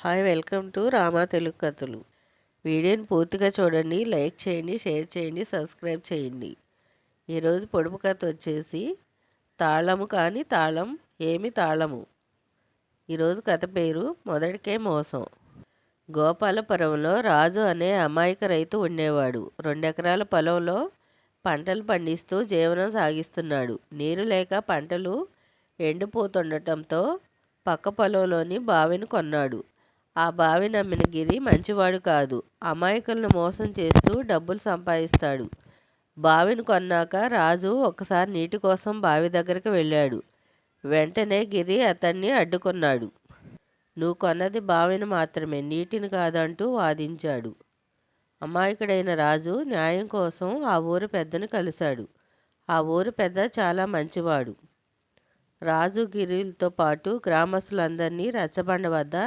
Hi welcome to Rama Telugu కథలు. వీడియోని పూర్తిగా చూడండి, లైక్ చేయండి, షేర్ చేయండి, సబ్స్క్రైబ్ చేయండి. ఈరోజు పొడుపు కథ వచ్చేసి తాళము కాని తాళం ఏమి తాళము. ఈరోజు కథ పేరు మొదటికే మోసం. గోపాలపురంలో రాజు అనే అమాయక రైతు ఉండేవాడు. 2 ఎకరాల పొలంలో పంటలు పండిస్తూ జీవనం సాగిస్తున్నాడు. నీరు లేక పంటలు ఎండిపోతుండటంతో పక్క పొలంలోని బావిని కొన్నాడు. ఆ బావి నమ్మిన గిరి మంచివాడు కాదు. అమాయకులను మోసం చేస్తూ డబ్బులు సంపాదిస్తాడు. బావిని కొన్నాక రాజు ఒక్కసారి నీటి కోసం బావి దగ్గరికి వెళ్ళాడు. వెంటనే గిరి అతన్ని అడ్డుకున్నాడు. నువ్వు కొన్నది బావిని మాత్రమే, నీటిని కాదంటూ వాదించాడు. అమాయకుడైన రాజు న్యాయం కోసం ఆ ఊరి పెద్దను కలిశాడు. ఆ ఊరి పెద్ద చాలా మంచివాడు. రాజు గిరిలతో పాటు గ్రామస్తులందరినీ రచ్చబండ వద్ద